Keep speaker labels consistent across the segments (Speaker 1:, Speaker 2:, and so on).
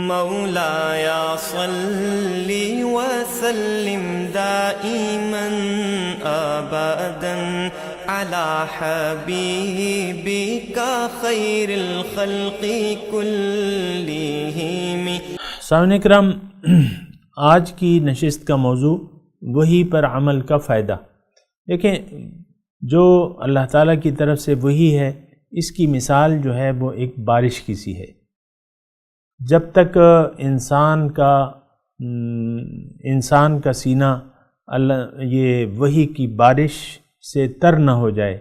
Speaker 1: مولایا صلی وسلم دائما ابدا علی حبیبک خیر الخلق کلہم۔
Speaker 2: سامعین کرام، آج کی نشست کا موضوع وحی پر عمل کا فائدہ۔ دیکھیں، جو اللہ تعالیٰ کی طرف سے وحی ہے، اس کی مثال جو ہے وہ ایک بارش کی سی ہے۔ جب تک انسان کا سینہ یہ وحی کی بارش سے تر نہ ہو جائے،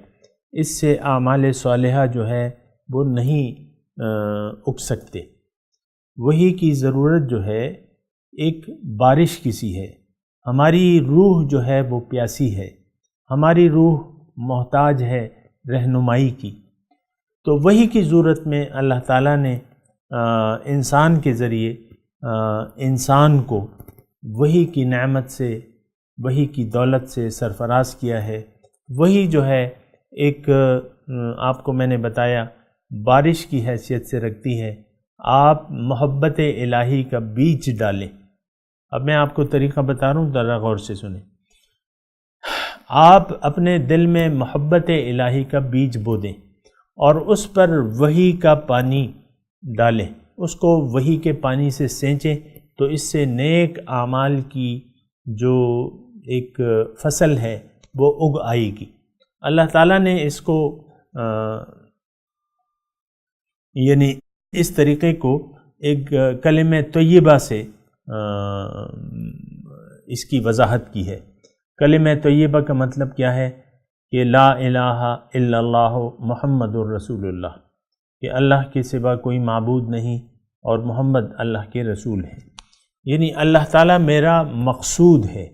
Speaker 2: اس سے اعمال صالحہ جو ہے وہ نہیں اگ سکتے۔ وحی کی ضرورت جو ہے ایک بارش کی سی ہے۔ ہماری روح جو ہے وہ پیاسی ہے، ہماری روح محتاج ہے رہنمائی کی۔ تو وحی کی ضرورت میں اللہ تعالیٰ نے انسان کے ذریعے انسان کو وحی کی نعمت سے، وحی کی دولت سے سرفراز کیا ہے۔ وحی جو ہے ایک آپ کو میں نے بتایا بارش کی حیثیت سے رکھتی ہے۔ آپ محبت الہی کا بیج ڈالیں۔ اب میں آپ کو طریقہ بتا رہا ہوں، ذرا غور سے سنیں۔ آپ اپنے دل میں محبت الہی کا بیج بو دیں اور اس پر وحی کا پانی ڈالیں، اس کو وحی کے پانی سے سینچیں، تو اس سے نیک اعمال کی جو ایک فصل ہے وہ اگ آئے گی۔ اللہ تعالیٰ نے اس کو یعنی اس طریقے کو ایک کلمہ طیبہ سے اس کی وضاحت کی ہے۔ کلمہ طیبہ کا مطلب کیا ہے؟ کہ لا الہ الا اللہ محمد الرسول اللہ، کہ اللہ کے سوا کوئی معبود نہیں اور محمد اللہ کے رسول ہیں۔ یعنی اللہ تعالیٰ میرا مقصود ہے۔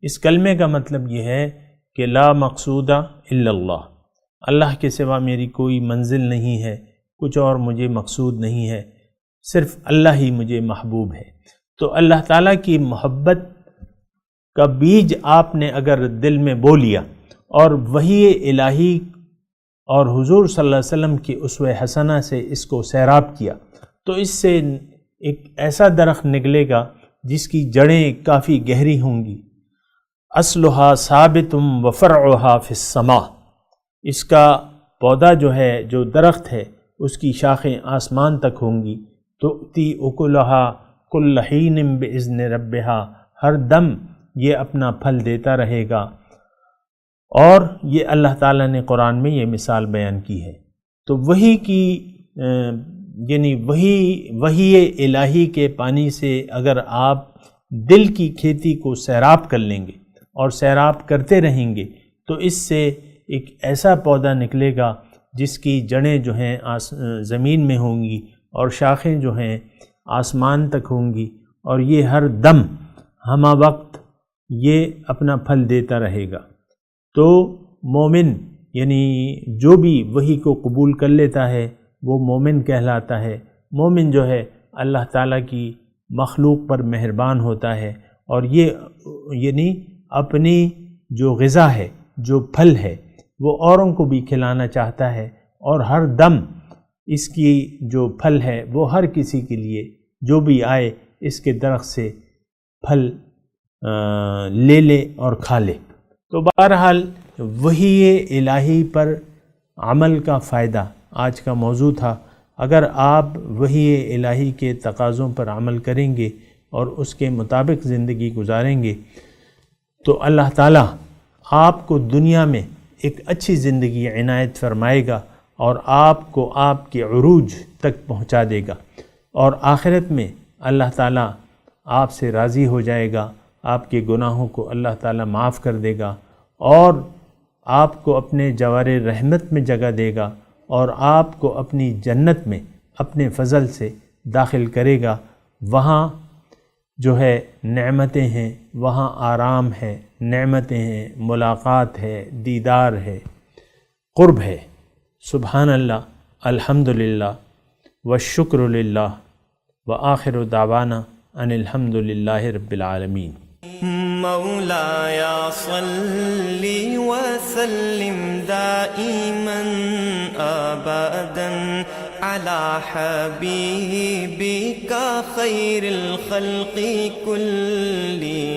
Speaker 2: اس کلمے کا مطلب یہ ہے کہ لا مقصود الا اللہ، اللہ کے سوا میری کوئی منزل نہیں ہے، کچھ اور مجھے مقصود نہیں ہے، صرف اللہ ہی مجھے محبوب ہے۔ تو اللہ تعالیٰ کی محبت کا بیج آپ نے اگر دل میں بو لیا اور وحی الہی اور حضور صلی اللہ علیہ وسلم کی اسوہ حسنہ سے اس کو سیراب کیا، تو اس سے ایک ایسا درخت نکلے گا جس کی جڑیں کافی گہری ہوں گی۔ اصلھا ثابت وفرعھا فی السماء، اس کا پودا جو ہے، جو درخت ہے، اس کی شاخیں آسمان تک ہوں گی۔ تؤتی اکلھا کل حین باذن ربھا، ہر دم یہ اپنا پھل دیتا رہے گا۔ اور یہ اللہ تعالیٰ نے قرآن میں یہ مثال بیان کی ہے۔ تو وحی کی یعنی وحی الہی کے پانی سے اگر آپ دل کی کھیتی کو سیراب کر لیں گے اور سیراب کرتے رہیں گے، تو اس سے ایک ایسا پودا نکلے گا جس کی جڑیں جو ہیں زمین میں ہوں گی اور شاخیں جو ہیں آسمان تک ہوں گی، اور یہ ہر دم ہمہ وقت یہ اپنا پھل دیتا رہے گا۔ تو مومن یعنی جو بھی وحی کو قبول کر لیتا ہے وہ مومن کہلاتا ہے۔ مومن جو ہے اللہ تعالیٰ کی مخلوق پر مہربان ہوتا ہے، اور یہ یعنی اپنی جو غذا ہے، جو پھل ہے، وہ اوروں کو بھی کھلانا چاہتا ہے، اور ہر دم اس کی جو پھل ہے وہ ہر کسی کے لیے جو بھی آئے اس کے درخت سے پھل لے لے اور کھا لے۔ تو بہرحال وحی الہی پر عمل کا فائدہ آج کا موضوع تھا۔ اگر آپ وحی الہی کے تقاضوں پر عمل کریں گے اور اس کے مطابق زندگی گزاریں گے، تو اللہ تعالیٰ آپ کو دنیا میں ایک اچھی زندگی عنایت فرمائے گا اور آپ کو آپ کے عروج تک پہنچا دے گا، اور آخرت میں اللہ تعالیٰ آپ سے راضی ہو جائے گا، آپ کے گناہوں کو اللہ تعالیٰ معاف کر دے گا، اور آپ کو اپنے جوار رحمت میں جگہ دے گا، اور آپ کو اپنی جنت میں اپنے فضل سے داخل کرے گا۔ وہاں جو ہے نعمتیں ہیں، وہاں آرام ہے، نعمتیں ہیں، ملاقات ہے، دیدار ہے، قرب ہے۔ سبحان اللہ، الحمدللہ والشکر للہ، وآخر دعوانا ان الحمد للہ رب العالمین۔
Speaker 1: مولایا صلی وسلم دائما ابدا على حبيبك خير الخلق كلهم